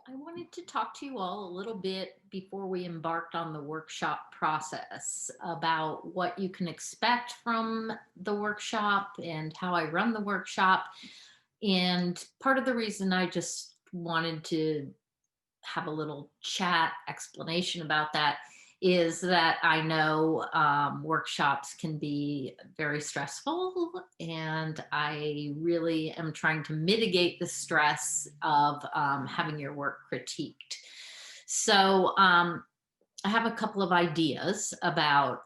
I wanted to talk to you all a little bit before we embarked on the workshop process about what you can expect from the workshop and how I run the workshop. And part of the reason I just wanted to have a little chat explanation about that is that I know workshops can be very stressful, and I really am trying to mitigate the stress of having your work critiqued. So, I have a couple of ideas about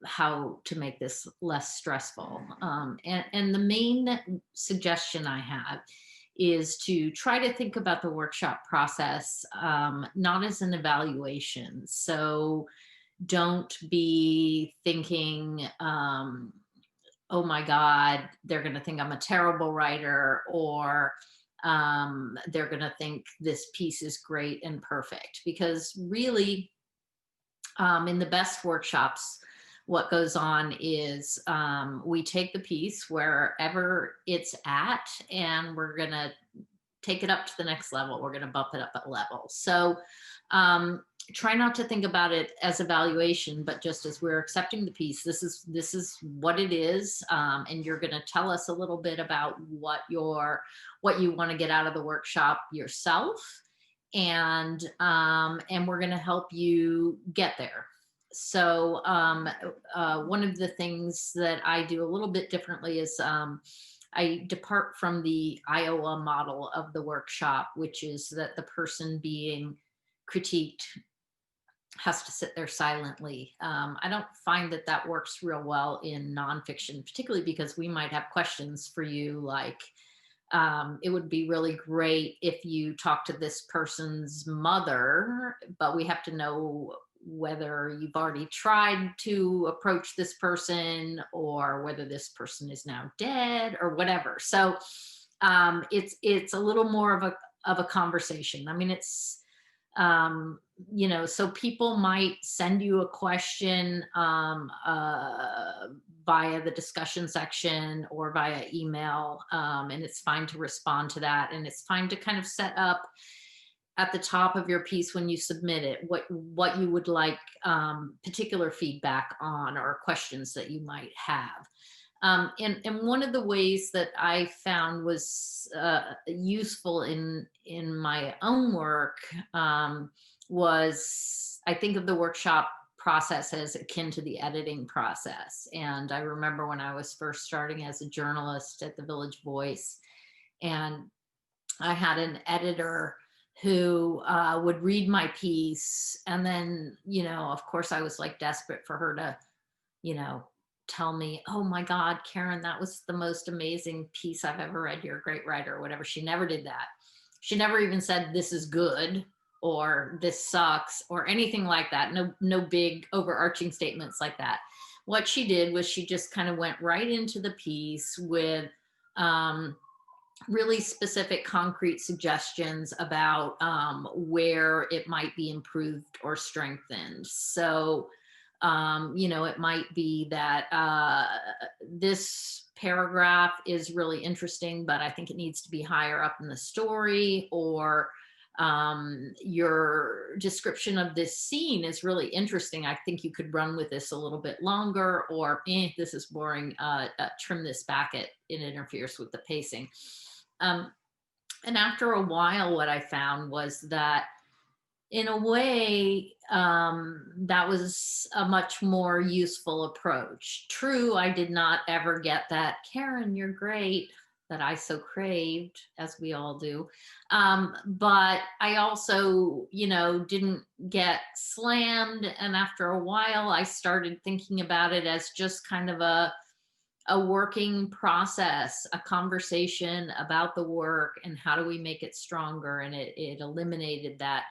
how to make this less stressful. And the main suggestion I have is to try to think about the workshop process not as an evaluation. So don't be thinking, oh my God, they're going to think I'm a terrible writer, or they're going to think this piece is great and perfect. Because really, in the best workshops, what goes on is we take the piece wherever it's at, and we're going to take it up to the next level. We're going to bump it up a level. So um, try not to think about it as evaluation, but just as we're accepting the piece. This is what it is, and you're going to tell us a little bit about what you want to get out of the workshop yourself, and we're going to help you get there. So one of the things that I do a little bit differently is I depart from the Iowa model of the workshop, which is that the person being critiqued has to sit there silently. I don't find that that works real well in nonfiction, particularly because we might have questions for you like, it would be really great if you talk to this person's mother, but we have to know whether you've already tried to approach this person or whether this person is now dead or whatever. So it's a little more of a conversation. I mean, it's so people might send you a question via the discussion section or via email, and it's fine to respond to that, and it's fine to kind of set up at the top of your piece when you submit it what you would like particular feedback on or questions that you might have. And one of the ways that I found was useful in my own work was I think of the workshop process as akin to the editing process. And I remember when I was first starting as a journalist at the Village Voice, and I had an editor who would read my piece, and then of course I was like desperate for her to you know, tell me, oh my God, Karen, that was the most amazing piece I've ever read. You're a great writer, or whatever. She never did that. She never even said, this is good or this sucks or anything like that. No big overarching statements like that. What she did was she just kind of went right into the piece with um, really specific, concrete suggestions about where it might be improved or strengthened. So, it might be that this paragraph is really interesting, but I think it needs to be higher up in the story, or your description of this scene is really interesting. I think you could run with this a little bit longer, or this is boring. Trim this back. It interferes with the pacing. Um, and after a while, what I found was that in a way, that was a much more useful approach. True, I did not ever get that, Karen, you're great, that I so craved, as we all do. But I also, didn't get slammed. And after a while, I started thinking about it as just kind of a working process, a conversation about the work and how do we make it stronger. And it eliminated that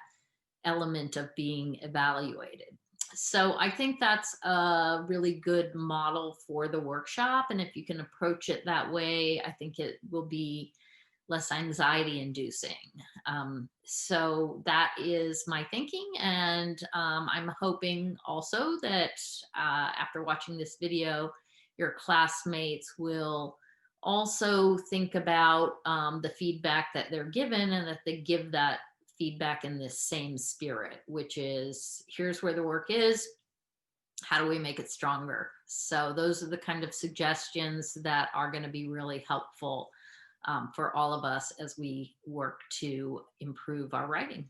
element of being evaluated. So I think that's a really good model for the workshop. And if you can approach it that way, I think it will be less anxiety inducing. So that is my thinking. And I'm hoping also that after watching this video, your classmates will also think about the feedback that they're given, and that they give that feedback in this same spirit, which is here's where the work is. How do we make it stronger? So those are the kind of suggestions that are going to be really helpful for all of us as we work to improve our writing.